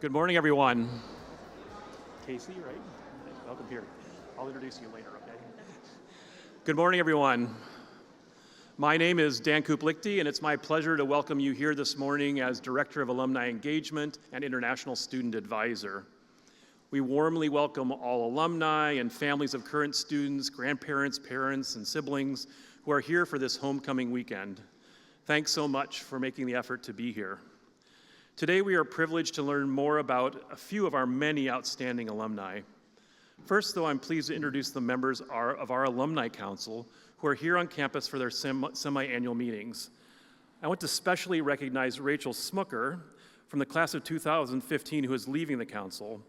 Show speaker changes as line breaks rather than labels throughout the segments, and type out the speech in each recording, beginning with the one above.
Good morning, everyone. Casey, right? Welcome here. I'll introduce you later, okay? Good morning, everyone. My name is Dan Kuplichty, and it's my pleasure to welcome you here this morning as Director of Alumni Engagement and International Student Advisor. We warmly welcome all alumni and families of current students, grandparents, parents, and siblings who are here for this homecoming weekend. Thanks so much for making the effort to be here. Today we are privileged to learn more about a few of our many outstanding alumni. First, though, I'm pleased to introduce the members of our Alumni Council who are here on campus for their semi-annual meetings. I want to specially recognize Rachel Smucker from the class of 2015 who is leaving the council.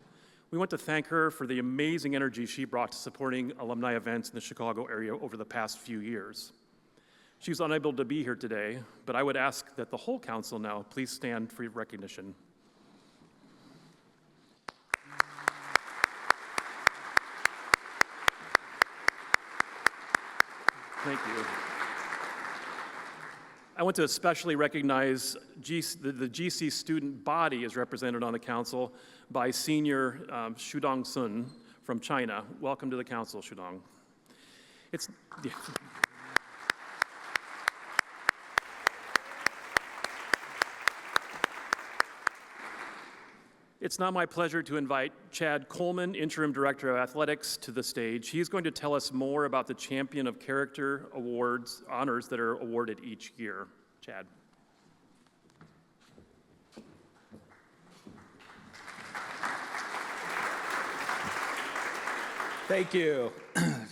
We want to thank her for the amazing energy she brought to supporting alumni events in the Chicago area over the past few years. She's unable to be here today, but I would ask that the whole council now please stand for recognition. Thank you. I want to especially recognize the GC student body is represented on the council by Senior Shudong Sun from China. Welcome to the council, Shudong. It's now my pleasure to invite Chad Coleman, Interim Director of Athletics, to the stage. He's going to tell us more about the Champion of Character Awards, honors that are awarded each year. Chad.
Thank you.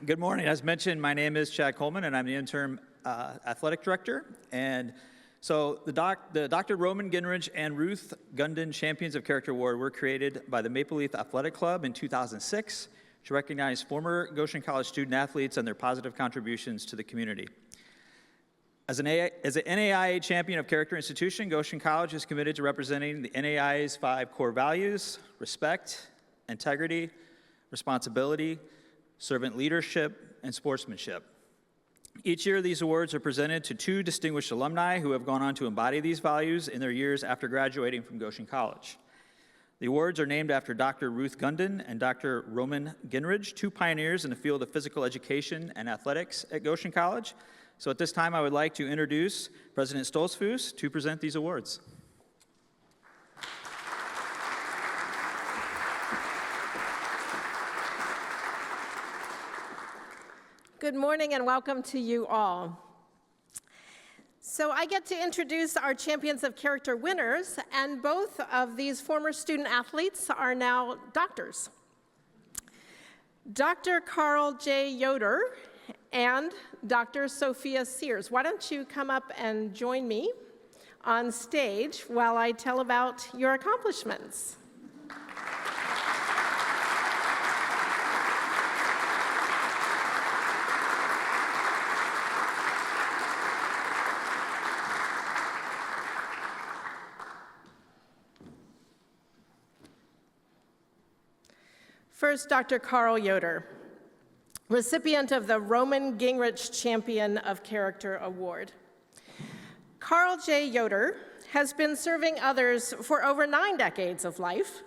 Good morning. As mentioned, my name is Chad Coleman, and I'm the Interim Athletic Director. And so the Dr. Roman Gingrich and Ruth Gundin Champions of Character Award were created by the Maple Leaf Athletic Club in 2006 to recognize former Goshen College student athletes and their positive contributions to the community. As an NAIA Champion of Character institution, Goshen College is committed to representing the NAIA's 5 core values: respect, integrity, responsibility, servant leadership, and sportsmanship. Each year, these awards are presented to 2 distinguished alumni who have gone on to embody these values in their years after graduating from Goshen College. The awards are named after Dr. Ruth Gundin and Dr. Roman Gingrich, 2 pioneers in the field of physical education and athletics at Goshen College. So at this time, I would like to introduce President Stoltzfus to present these awards.
Good morning and welcome to you all. So I get to introduce our Champions of Character winners, and both of these former student athletes are now doctors. Dr. Carl J. Yoder and Dr. Sophia Sears. Why don't you come up and join me on stage while I tell about your accomplishments. First, Dr. Carl Yoder, recipient of the Roman Gingrich Champion of Character Award. Carl J. Yoder has been serving others for over 9 decades of life,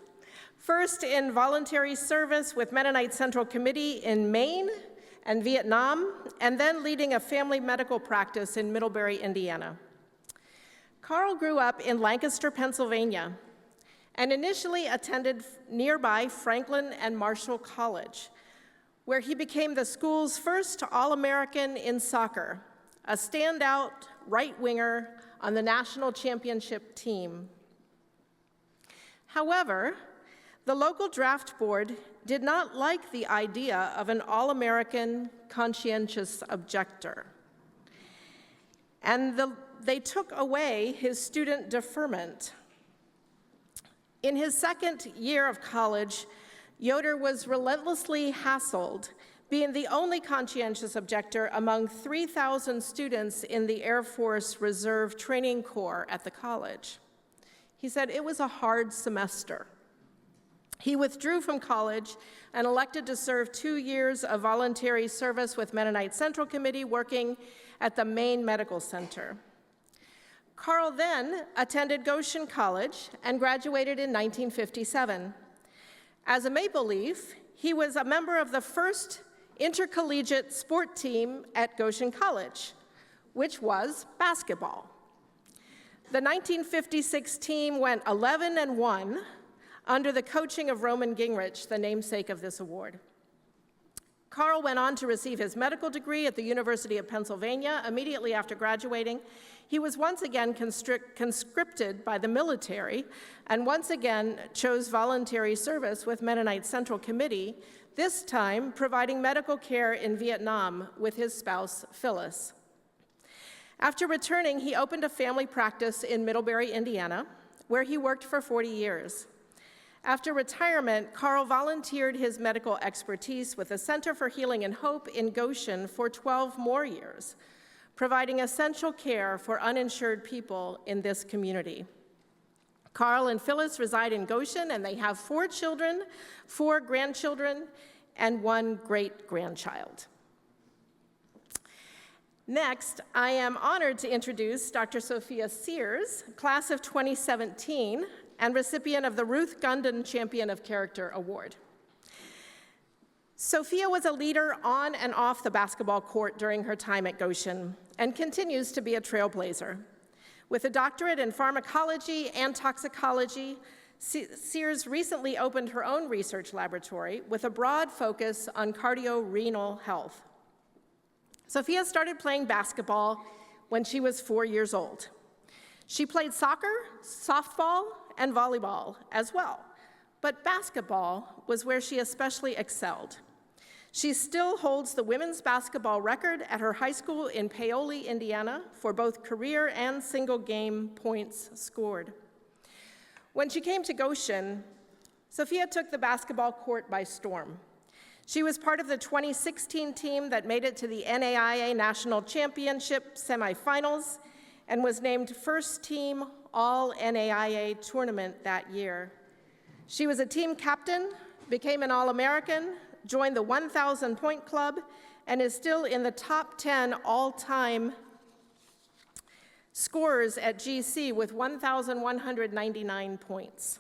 first in voluntary service with Mennonite Central Committee in Maine and Vietnam, and then leading a family medical practice in Middlebury, Indiana. Carl grew up in Lancaster, Pennsylvania, and initially attended nearby Franklin and Marshall College, where he became the school's first All-American in soccer, a standout right winger on the national championship team. However, the local draft board did not like the idea of an All-American conscientious objector, and they took away his student deferment. In his second year of college, Yoder was relentlessly hassled, being the only conscientious objector among 3,000 students in the Air Force Reserve Training Corps at the college. He said it was a hard semester. He withdrew from college and elected to serve 2 years of voluntary service with Mennonite Central Committee, working at the Maine Medical Center. Carl then attended Goshen College and graduated in 1957. As a Maple Leaf, he was a member of the first intercollegiate sport team at Goshen College, which was basketball. The 1956 team went 11-1 under the coaching of Roman Gingrich, the namesake of this award. Carl went on to receive his medical degree at the University of Pennsylvania. Immediately after graduating, he was once again conscripted by the military and once again chose voluntary service with Mennonite Central Committee, this time providing medical care in Vietnam with his spouse, Phyllis. After returning, he opened a family practice in Middlebury, Indiana, where he worked for 40 years. After retirement, Carl volunteered his medical expertise with the Center for Healing and Hope in Goshen for 12 more years, providing essential care for uninsured people in this community. Carl and Phyllis reside in Goshen, and they have 4 children, 4 grandchildren, and 1 great-grandchild. Next, I am honored to introduce Dr. Sophia Sears, class of 2017, and recipient of the Ruth Gundin Champion of Character Award. Sophia was a leader on and off the basketball court during her time at Goshen and continues to be a trailblazer. With a doctorate in pharmacology and toxicology, Sears recently opened her own research laboratory with a broad focus on cardiorenal health. Sophia started playing basketball when she was 4 years old. She played soccer, softball, and volleyball as well, but basketball was where she especially excelled. She still holds the women's basketball record at her high school in Paoli, Indiana, for both career and single-game points scored. When she came to Goshen, Sophia took the basketball court by storm. She was part of the 2016 team that made it to the NAIA National Championship semifinals and was named first team All-NAIA tournament that year. She was a team captain, became an All-American, joined the 1,000-point club, and is still in the top 10 all-time scorers at GC with 1,199 points.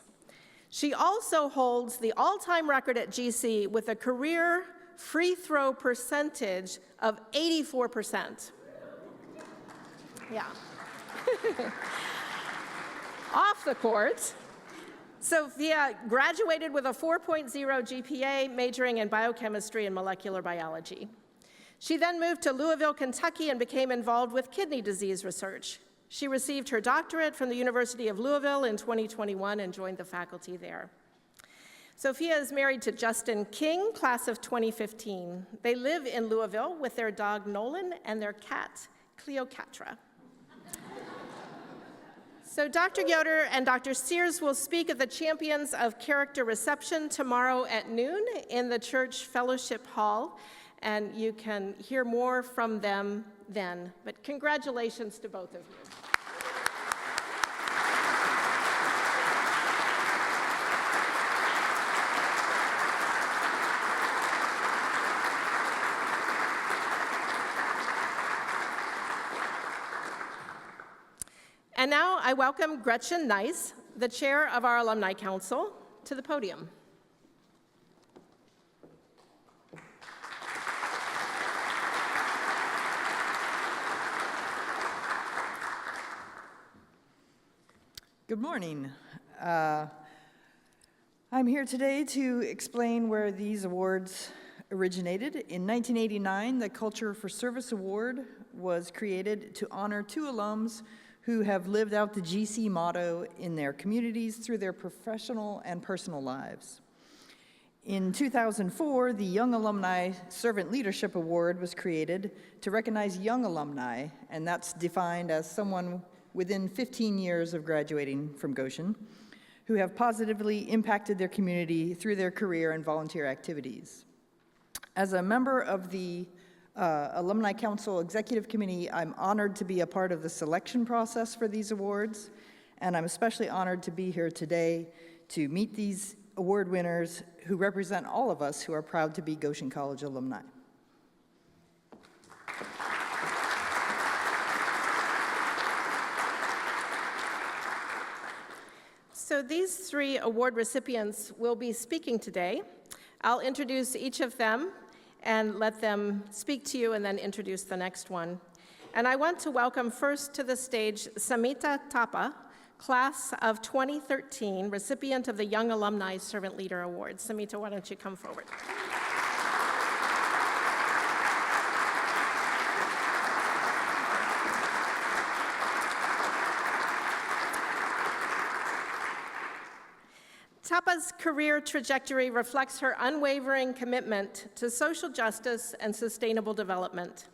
She also holds the all-time record at GC with a career free throw percentage of 84%. Yeah. Off the court, Sophia graduated with a 4.0 GPA, majoring in biochemistry and molecular biology. She then moved to Louisville, Kentucky, and became involved with kidney disease research. She received her doctorate from the University of Louisville in 2021 and joined the faculty there. Sophia is married to Justin King, class of 2015. They live in Louisville with their dog Nolan and their cat Cleopatra. So Dr. Yoder and Dr. Sears will speak at the Champions of Character reception tomorrow at noon in the Church Fellowship Hall, and you can hear more from them then. But congratulations to both of you. And now I welcome Gretchen Nice, the chair of our Alumni Council, to the podium.
Good morning. I'm here today to explain where these awards originated. In 1989, the Culture for Service Award was created to honor 2 alums who have lived out the GC motto in their communities through their professional and personal lives. In 2004, the Young Alumni Servant Leadership Award was created to recognize young alumni, and that's defined as someone within 15 years of graduating from Goshen, who have positively impacted their community through their career and volunteer activities. As a member of the Alumni Council Executive Committee, I'm honored to be a part of the selection process for these awards, and I'm especially honored to be here today to meet these award winners who represent all of us who are proud to be Goshen College alumni.
So these 3 award recipients will be speaking today. I'll introduce each of them and let them speak to you and then introduce the next one. And I want to welcome first to the stage Samita Thapa, class of 2013, recipient of the Young Alumni Servant Leader Award. Samita, why don't you come forward? Tapa's career trajectory reflects her unwavering commitment to social justice and sustainable development.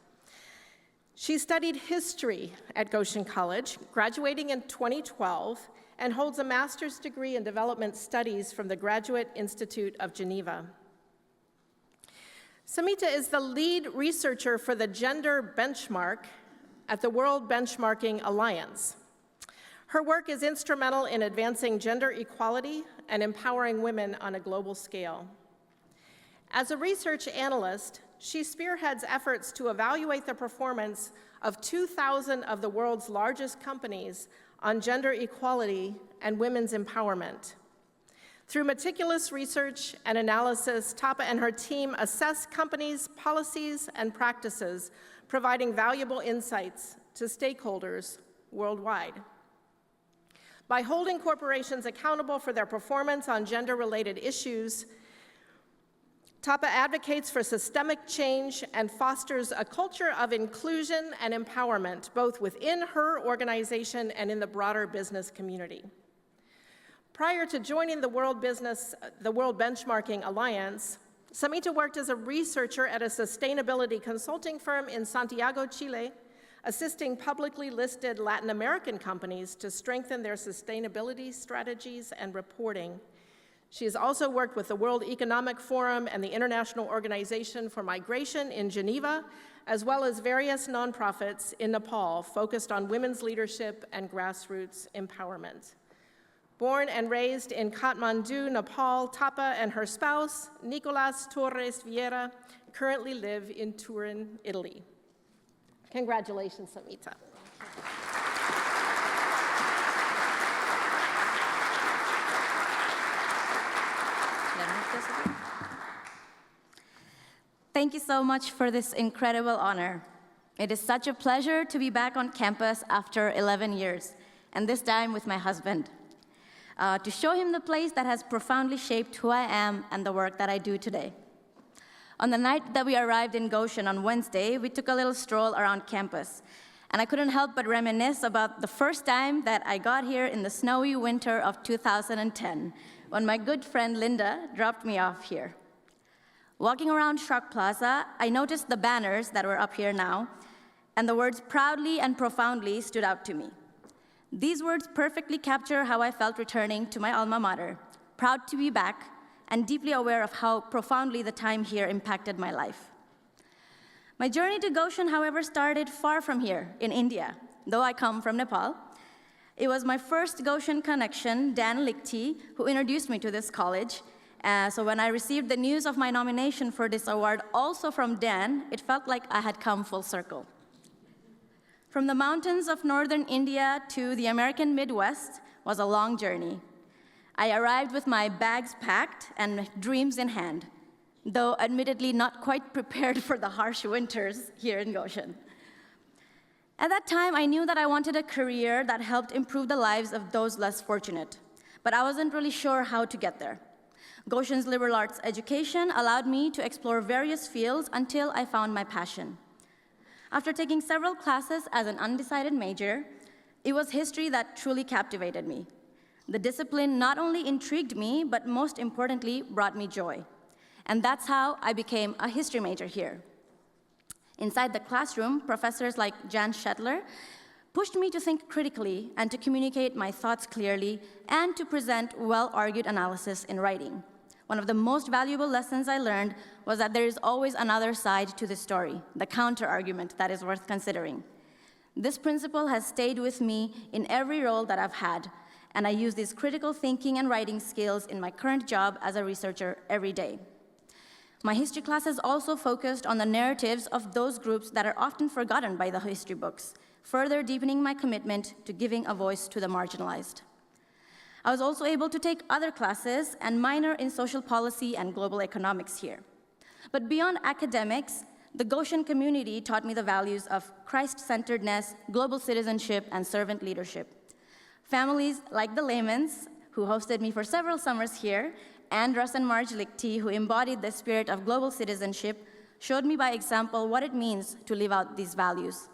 She studied history at Goshen College, graduating in 2012, and holds a master's degree in development studies from the Graduate Institute of Geneva. Samita is the lead researcher for the gender benchmark at the World Benchmarking Alliance. Her work is instrumental in advancing gender equality and empowering women on a global scale. As a research analyst, she spearheads efforts to evaluate the performance of 2,000 of the world's largest companies on gender equality and women's empowerment. Through meticulous research and analysis, Thapa and her team assess companies' policies and practices, providing valuable insights to stakeholders worldwide. By holding corporations accountable for their performance on gender-related issues, Thapa advocates for systemic change and fosters a culture of inclusion and empowerment, both within her organization and in the broader business community. Prior to joining the World Benchmarking Alliance, Samita worked as a researcher at a sustainability consulting firm in Santiago, Chile, assisting publicly listed Latin American companies to strengthen their sustainability strategies and reporting. She has also worked with the World Economic Forum and the International Organization for Migration in Geneva, as well as various nonprofits in Nepal focused on women's leadership and grassroots empowerment. Born and raised in Kathmandu, Nepal, Thapa and her spouse, Nicolas Torres Vieira, currently live in Turin, Italy. Congratulations, Samita.
Thank you so much for this incredible honor. It is such a pleasure to be back on campus after 11 years, and this time with my husband, to show him the place that has profoundly shaped who I am and the work that I do today. On the night that we arrived in Goshen on Wednesday, we took a little stroll around campus, and I couldn't help but reminisce about the first time that I got here in the snowy winter of 2010, when my good friend Linda dropped me off here. Walking around Shark Plaza, I noticed the banners that were up here now, and the words proudly and profoundly stood out to me. These words perfectly capture how I felt returning to my alma mater, proud to be back, and deeply aware of how profoundly the time here impacted my life. My journey to Goshen, however, started far from here, in India, though I come from Nepal. It was my first Goshen connection, Dan Lichty, who introduced me to this college. So when I received the news of my nomination for this award, also from Dan, it felt like I had come full circle. From the mountains of northern India to the American Midwest was a long journey. I arrived with my bags packed and dreams in hand, though admittedly not quite prepared for the harsh winters here in Goshen. At that time, I knew that I wanted a career that helped improve the lives of those less fortunate, but I wasn't really sure how to get there. Goshen's liberal arts education allowed me to explore various fields until I found my passion. After taking several classes as an undecided major, it was history that truly captivated me. The discipline not only intrigued me, but most importantly, brought me joy. And that's how I became a history major here. Inside the classroom, professors like Jan Shetler pushed me to think critically and to communicate my thoughts clearly and to present well-argued analysis in writing. One of the most valuable lessons I learned was that there is always another side to the story, the counter-argument that is worth considering. This principle has stayed with me in every role that I've had, and I use these critical thinking and writing skills in my current job as a researcher every day. My history classes also focused on the narratives of those groups that are often forgotten by the history books, further deepening my commitment to giving a voice to the marginalized. I was also able to take other classes and minor in social policy and global economics here. But beyond academics, the Goshen community taught me the values of Christ-centeredness, global citizenship, and servant leadership. Families like the Lamans, who hosted me for several summers here, and Russ and Marge Lichty, who embodied the spirit of global citizenship, showed me by example what it means to live out these values.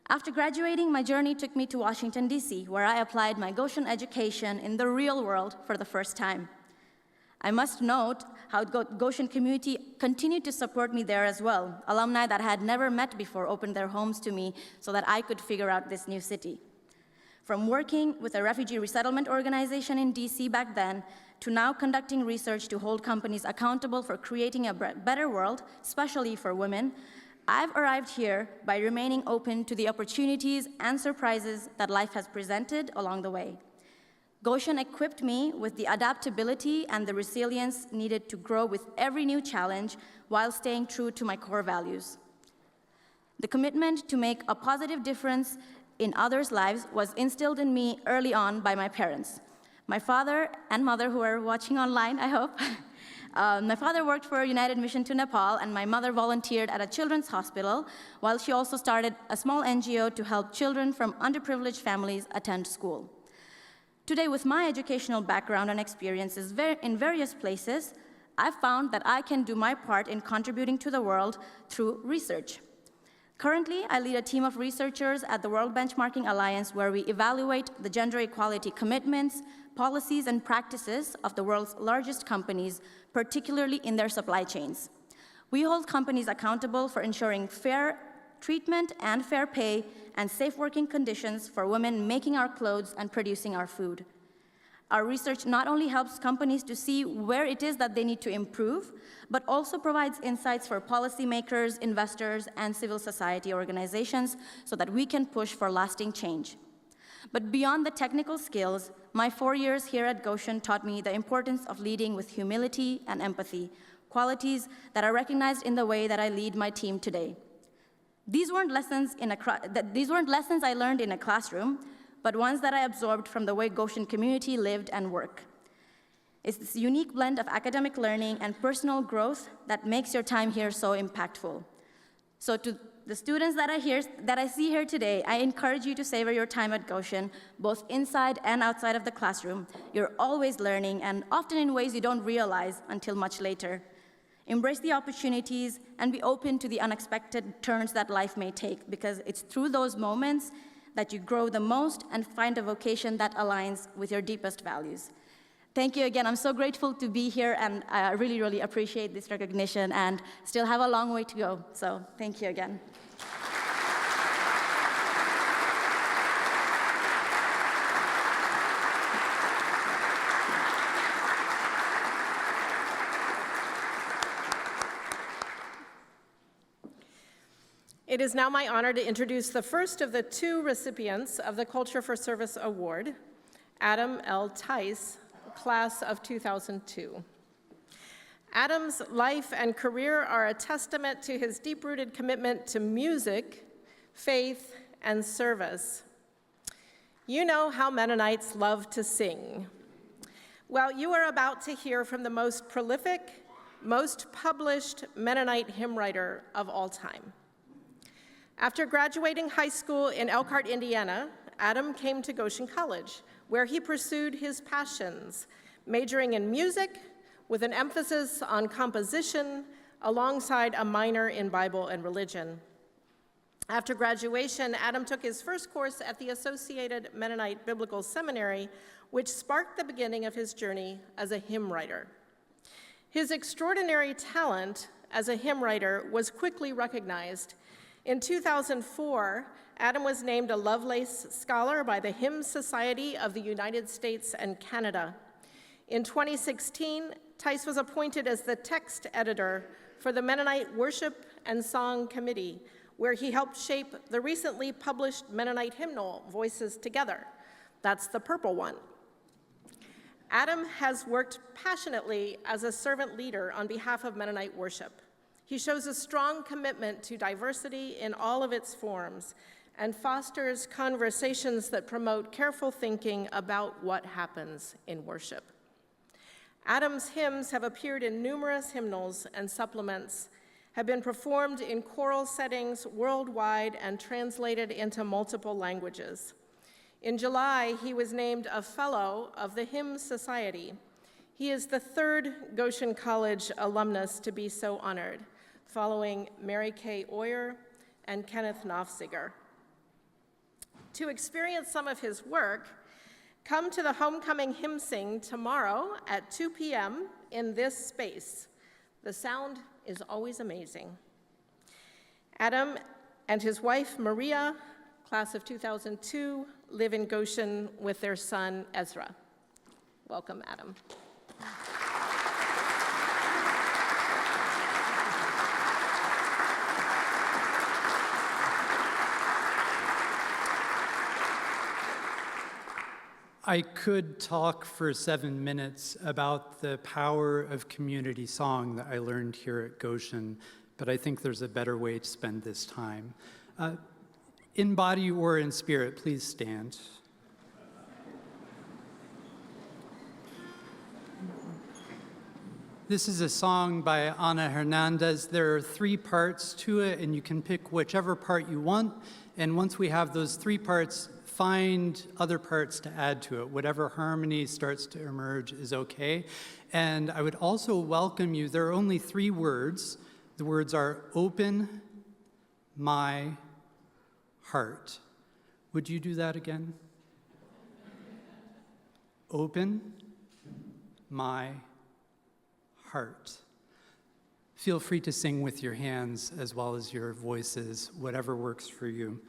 After graduating, my journey took me to Washington, D.C., where I applied my Goshen education in the real world for the first time. I must note how Goshen community continued to support me there as well. Alumni that I had never met before opened their homes to me so that I could figure out this new city. From working with a refugee resettlement organization in DC back then, to now conducting research to hold companies accountable for creating a better world, especially for women, I've arrived here by remaining open to the opportunities and surprises that life has presented along the way. Goshen equipped me with the adaptability and the resilience needed to grow with every new challenge while staying true to my core values. The commitment to make a positive difference in others' lives was instilled in me early on by my parents. My father and mother, who are watching online, I hope. My father worked for United Mission to Nepal, and my mother volunteered at a children's hospital, while she also started a small NGO to help children from underprivileged families attend school. Today, with my educational background and experiences in various places, I've found that I can do my part in contributing to the world through research. Currently, I lead a team of researchers at the World Benchmarking Alliance where we evaluate the gender equality commitments, policies, and practices of the world's largest companies, particularly in their supply chains. We hold companies accountable for ensuring fair treatment and fair pay and safe working conditions for women making our clothes and producing our food. Our research not only helps companies to see where it is that they need to improve, but also provides insights for policymakers, investors, and civil society organizations so that we can push for lasting change. But beyond the technical skills, my 4 years here at Goshen taught me the importance of leading with humility and empathy, qualities that are recognized in the way that I lead my team today. These weren't lessons I learned in a classroom, but ones that I absorbed from the way Goshen community lived and worked. It's this unique blend of academic learning and personal growth that makes your time here so impactful. So to the students that I see here today, I encourage you to savor your time at Goshen, both inside and outside of the classroom. You're always learning, and often in ways you don't realize until much later. Embrace the opportunities and be open to the unexpected turns that life may take, because it's through those moments that you grow the most and find a vocation that aligns with your deepest values. Thank you again. I'm so grateful to be here, and I really, really appreciate this recognition and still have a long way to go. So thank you again.
It is now my honor to introduce the first of the two recipients of the Culture for Service Award, Adam L. Tice, class of 2002. Adam's life and career are a testament to his deep-rooted commitment to music, faith, and service. You know how Mennonites love to sing. Well, you are about to hear from the most prolific, most published Mennonite hymn writer of all time. After graduating high school in Elkhart, Indiana, Adam came to Goshen College, where he pursued his passions, majoring in music with an emphasis on composition alongside a minor in Bible and religion. After graduation, Adam took his first course at the Associated Mennonite Biblical Seminary, which sparked the beginning of his journey as a hymn writer. His extraordinary talent as a hymn writer was quickly recognized. In 2004, Adam was named a Lovelace Scholar by the Hymn Society of the United States and Canada. In 2016, Tice was appointed as the text editor for the Mennonite Worship and Song Committee, where he helped shape the recently published Mennonite hymnal, Voices Together. That's the purple one. Adam has worked passionately as a servant leader on behalf of Mennonite worship. He shows a strong commitment to diversity in all of its forms and fosters conversations that promote careful thinking about what happens in worship. Adam's hymns have appeared in numerous hymnals and supplements, have been performed in choral settings worldwide, and translated into multiple languages. In July, he was named a Fellow of the Hymn Society. He is the third Goshen College alumnus to be so honored, following Mary Kay Oyer and Kenneth Nofziger. To experience some of his work, come to the Homecoming Hymn Sing tomorrow at 2 p.m. in this space. The sound is always amazing. Adam and his wife, Maria, class of 2002, live in Goshen with their son, Ezra. Welcome, Adam.
I could talk for 7 minutes about the power of community song that I learned here at Goshen, but I think there's a better way to spend this time. In body or in spirit, please stand. This is a song by Ana Hernandez. There are 3 parts to it, and you can pick whichever part you want. And once we have those 3 parts, find other parts to add to it. Whatever harmony starts to emerge is okay. And I would also welcome you. There are only 3 words. The words are open my heart. Would you do that again? Open my heart. Feel free to sing with your hands as well as your voices, whatever works for you.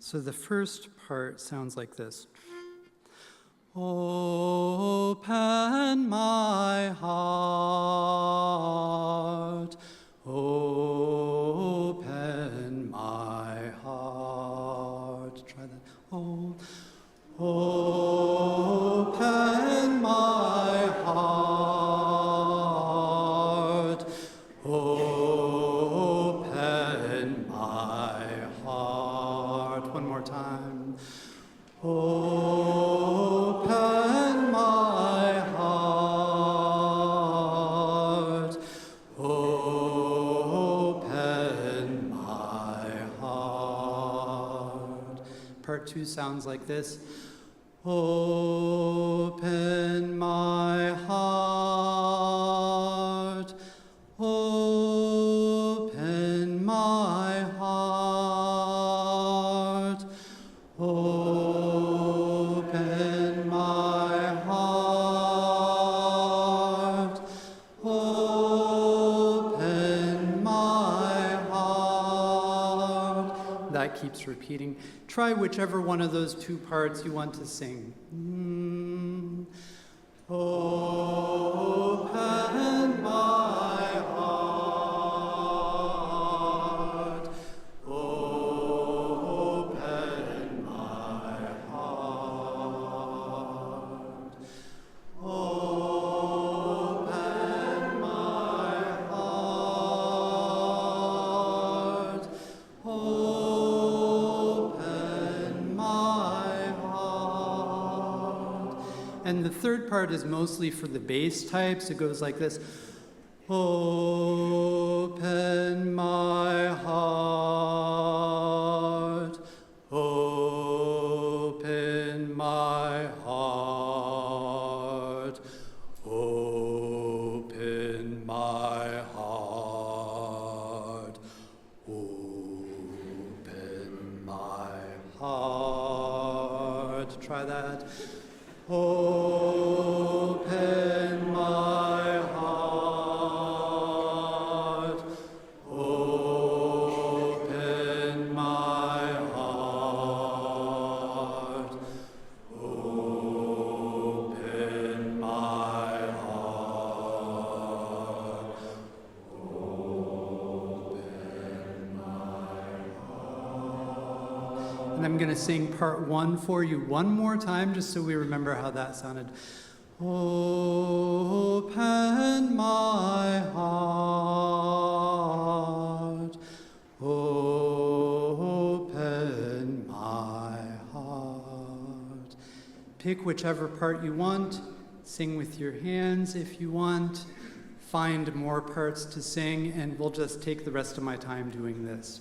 So the first part sounds like this. Open my heart, open my heart. Try that. Oh, open my heart, open my heart. One more time. Open my heart, open my heart. Part 2 sounds like this. Open my heart, open my heart, open my heart, open my heart. That keeps repeating. Try whichever one of those 2 parts you want to sing. Open my heart, open my heart, open my heart, open my heart. And the third part is mostly for the bass types. It goes like this. Open my heart, open my heart, open my heart, open my heart. Try that. Open my heart, open my heart, open my heart, open my heart. And I'm going to sing part 1 for you one more time, just so we remember how that sounded. Open my heart, open pick whichever part you want, sing with your hands if you want, find more parts to sing, and we'll just take the rest of my time doing this.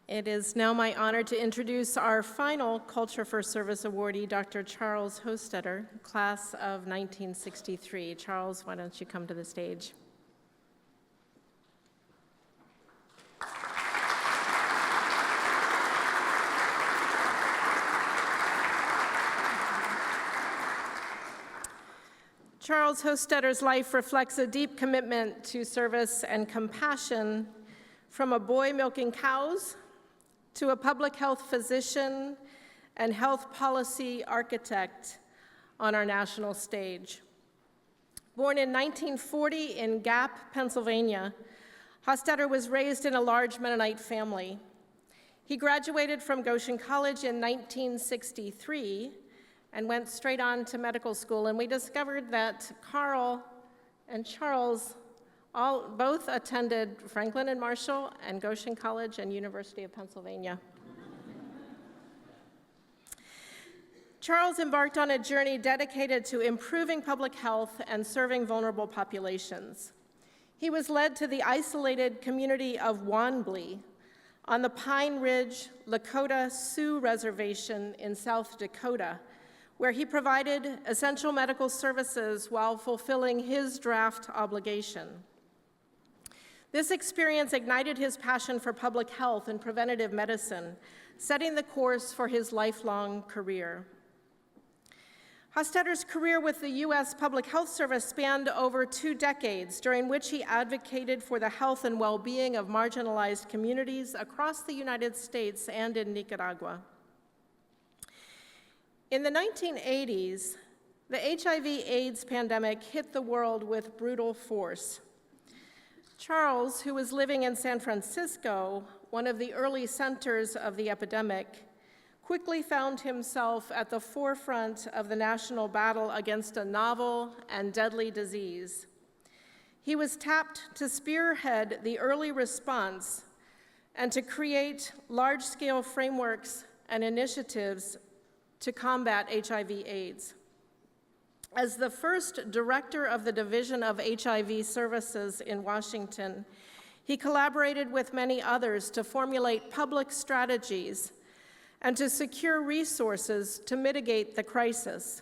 It is now my honor to introduce our final Culture for Service awardee, Dr. Charles Hostetter, class of 1963. Charles, why don't you come to the stage? Charles Hostetter's life reflects a deep commitment to service and compassion, from a boy milking cows to a public health physician and health policy architect on our national stage. Born in 1940 in Gap, Pennsylvania, Hostetter was raised in a large Mennonite family. He graduated from Goshen College in 1963 and went straight on to medical school, and we discovered that Carl and Charles both attended Franklin and Marshall and Goshen College and University of Pennsylvania. Charles embarked on a journey dedicated to improving public health and serving vulnerable populations. He was led to the isolated community of Wanblee on the Pine Ridge Lakota Sioux Reservation in South Dakota, where he provided essential medical services while fulfilling his draft obligation. This experience ignited his passion for public health and preventative medicine, setting the course for his lifelong career. Hostetter's career with the U.S. Public Health Service spanned over 2 decades, during which he advocated for the health and well-being of marginalized communities across the United States and in Nicaragua. In the 1980s, the HIV/AIDS pandemic hit the world with brutal force. Charles, who was living in San Francisco, one of the early centers of the epidemic, quickly found himself at the forefront of the national battle against a novel and deadly disease. He was tapped to spearhead the early response and to create large-scale frameworks and initiatives to combat HIV/AIDS. As the first director of the Division of HIV Services in Washington, he collaborated with many others to formulate public strategies and to secure resources to mitigate the crisis,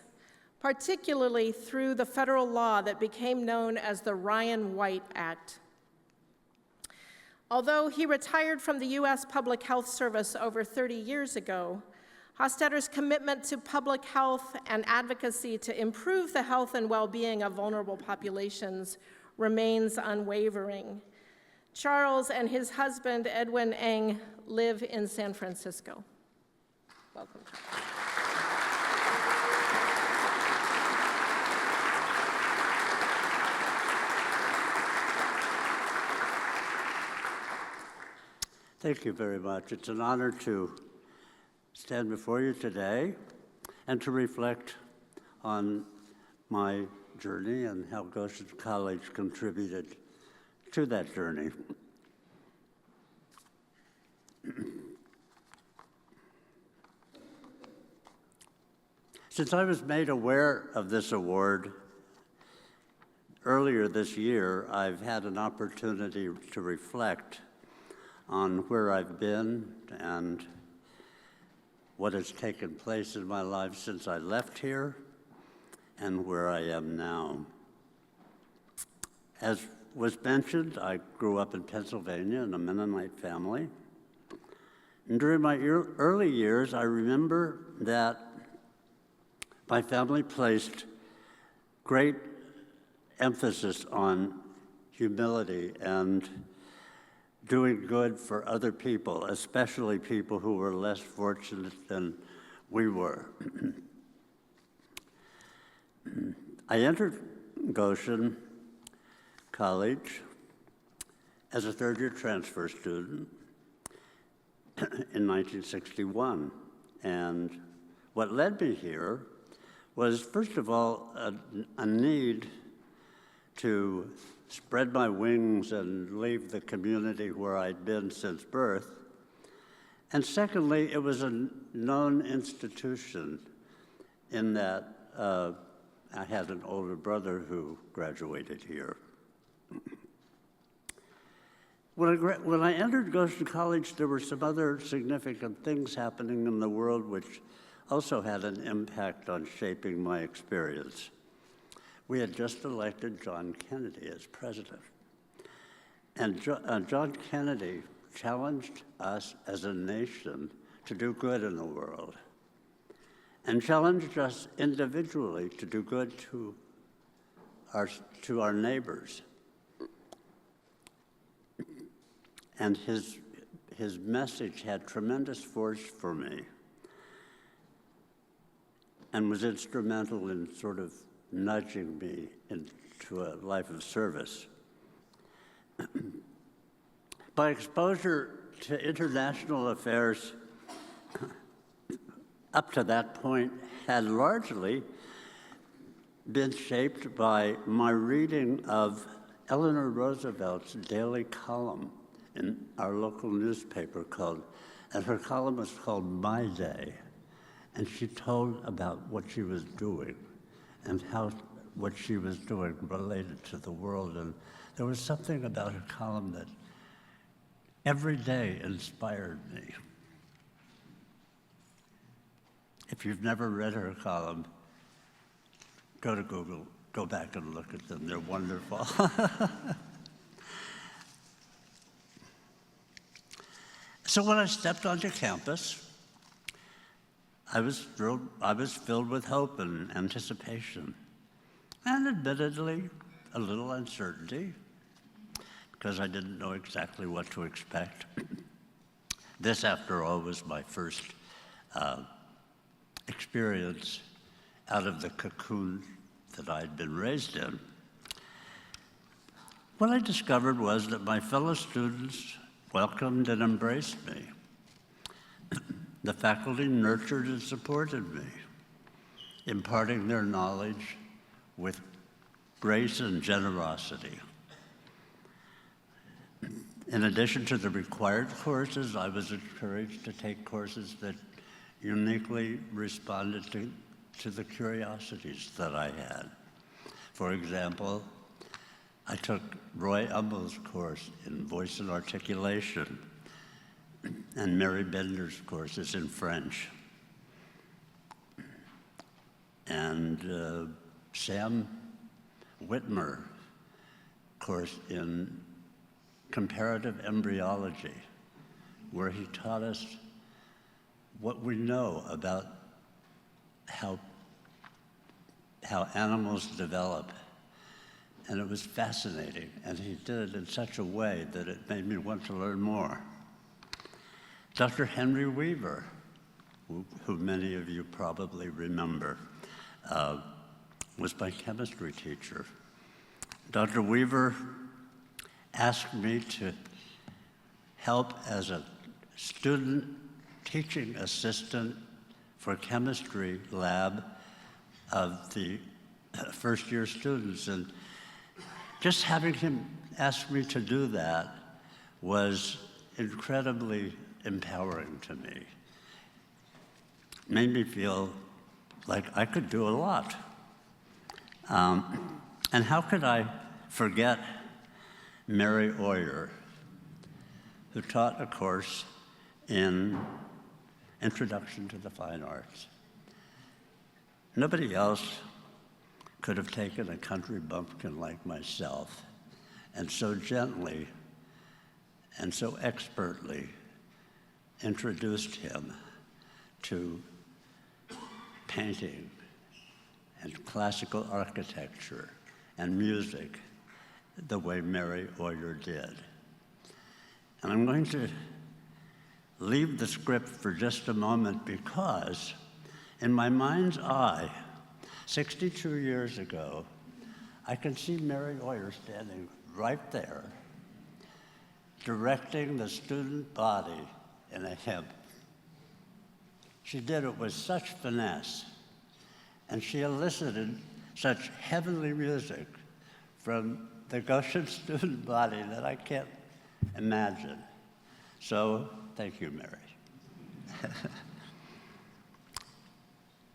particularly through the federal law that became known as the Ryan-White Act. Although he retired from the U.S. Public Health Service over 30 years ago, Hostetter's commitment to public health and advocacy to improve the health and well-being of vulnerable populations remains unwavering. Charles and his husband, Edwin Eng, live in San Francisco. Welcome, Charles.
Thank you very much. It's an honor to stand before you today and to reflect on my journey and how Goshen College contributed to that journey. Since I was made aware of this award earlier this year, I've had an opportunity to reflect on where I've been and what has taken place in my life since I left here and where I am now. As was mentioned, I grew up in Pennsylvania in a Mennonite family. And during my early years, I remember that my family placed great emphasis on humility and doing good for other people, especially people who were less fortunate than we were. I entered Goshen College as a third-year transfer student in 1961. And what led me here was, first of all, a need to spread my wings and leave the community where I'd been since birth. And secondly, it was a known institution in that I had an older brother who graduated here. When I entered Goshen College, there were some other significant things happening in the world which also had an impact on shaping my experience. We had just elected John Kennedy as president. And John Kennedy challenged us as a nation to do good in the world and challenged us individually to do good to our neighbors. And his message had tremendous force for me and was instrumental in sort of nudging me into a life of service. My exposure to international affairs up to that point had largely been shaped by my reading of Eleanor Roosevelt's daily column in our local newspaper and her column was called My Day. And she told about what she was doing and how what she was doing related to the world. And there was something about her column that every day inspired me. If you've never read her column, go to Google, go back and look at them. They're wonderful. So when I stepped onto campus, I was filled with hope and anticipation, and admittedly, a little uncertainty, because I didn't know exactly what to expect. This, after all, was my first experience out of the cocoon that I'd been raised in. What I discovered was that my fellow students welcomed and embraced me. The faculty nurtured and supported me, imparting their knowledge with grace and generosity. In addition to the required courses, I was encouraged to take courses that uniquely responded to the curiosities that I had. For example, I took Roy Umbel's course in voice and articulation and Mary Bender's courses in French. And Sam Whitmer course in comparative embryology, where he taught us what we know about how animals develop. And it was fascinating, and he did it in such a way that it made me want to learn more. Dr. Henry Weaver, who many of you probably remember, was my chemistry teacher. Dr. Weaver asked me to help as a student teaching assistant for chemistry lab of the first-year students. And just having him ask me to do that was incredibly empowering to me. Made me feel like I could do a lot. And how could I forget Mary Oyer, who taught a course in Introduction to the Fine Arts. Nobody else could have taken a country bumpkin like myself and so gently and so expertly introduced him to painting and classical architecture and music the way Mary Oyer did. And I'm going to leave the script for just a moment because in my mind's eye, 62 years ago, I can see Mary Oyer standing right there, directing the student body in a hymn. She did it with such finesse, and she elicited such heavenly music from the Goshen student body that I can't imagine. So, thank you, Mary.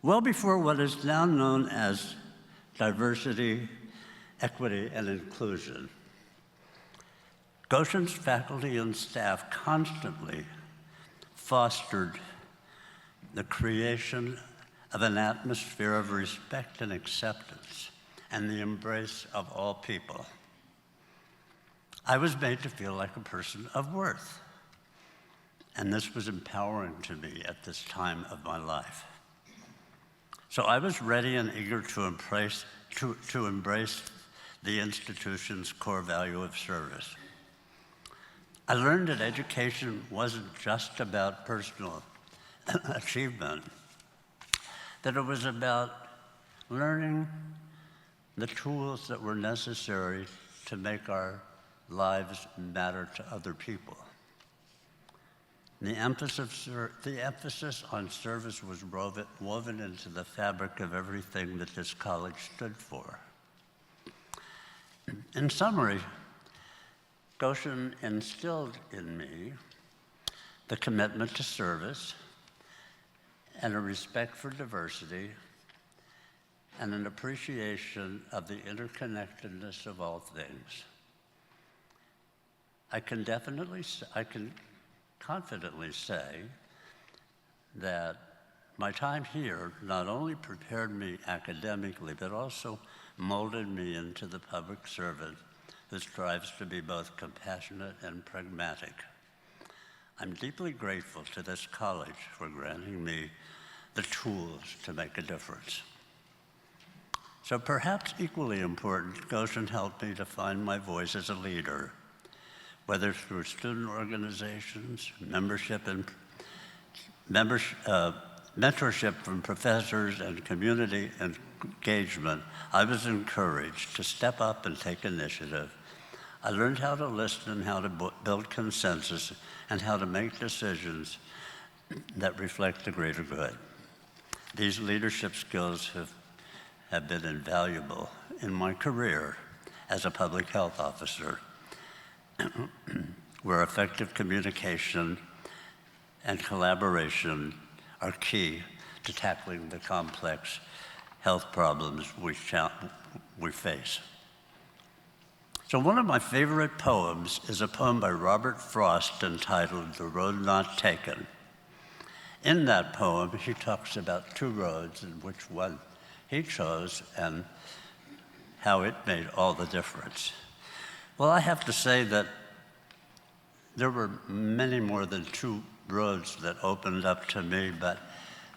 Well before what is now known as diversity, equity, and inclusion, Goshen's faculty and staff constantly fostered the creation of an atmosphere of respect and acceptance and the embrace of all people. I was made to feel like a person of worth, and this was empowering to me at this time of my life. So I was ready and eager to embrace the institution's core value of service. I learned that education wasn't just about personal achievement, that it was about learning the tools that were necessary to make our lives matter to other people. The emphasis on service was woven into the fabric of everything that this college stood for. In summary, Goshen instilled in me the commitment to service and a respect for diversity and an appreciation of the interconnectedness of all things. I can confidently say that my time here not only prepared me academically, but also molded me into the public servant who strives to be both compassionate and pragmatic. I'm deeply grateful to this college for granting me the tools to make a difference. So perhaps equally important, Goshen helped me to find my voice as a leader, whether through student organizations, membership mentorship from professors and community engagement, I was encouraged to step up and take initiative. I learned how to listen, how to build consensus, and how to make decisions that reflect the greater good. These leadership skills have been invaluable in my career as a public health officer, where effective communication and collaboration are key to tackling the complex health problems we face. So one of my favorite poems is a poem by Robert Frost entitled "The Road Not Taken." In that poem, he talks about two roads and which one he chose and how it made all the difference. Well, I have to say that there were many more than two roads that opened up to me, but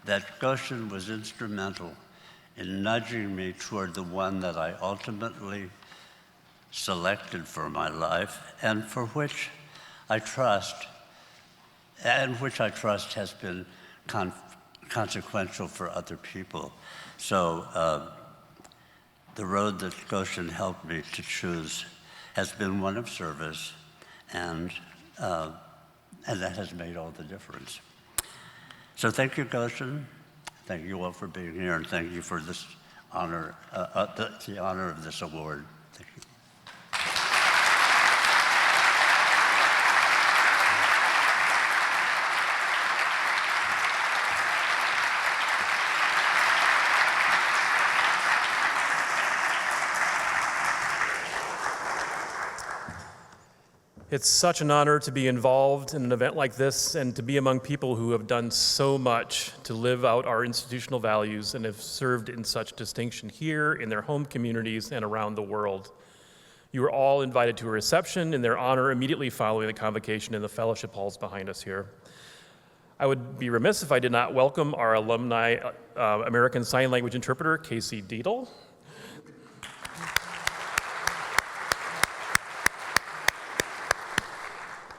that Goshen was instrumental in nudging me toward the one that I ultimately selected for my life and for which I trust, and which I trust has been consequential for other people. So the road that Goshen helped me to choose has been one of service, and that has made all the difference. So thank you, Goshen. Thank you all for being here, and thank you for this honor, the honor of this award. Thank you.
It's such an honor to be involved in an event like this and to be among people who have done so much to live out our institutional values and have served in such distinction here, in their home communities, and around the world. You were all invited to a reception in their honor immediately following the convocation in the fellowship halls behind us here. I would be remiss if I did not welcome our alumni American Sign Language interpreter, Casey Dietl.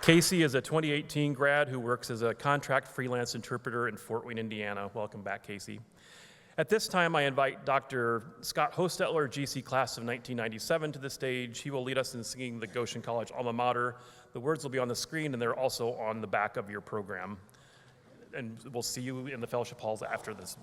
Casey is a 2018 grad who works as a contract freelance interpreter in Fort Wayne, Indiana. Welcome back, Casey. At this time, I invite Dr. Scott Hostetler, GC class of 1997, to the stage. He will lead us in singing the Goshen College alma mater. The words will be on the screen, and they're also on the back of your program. And we'll see you in the fellowship halls after this.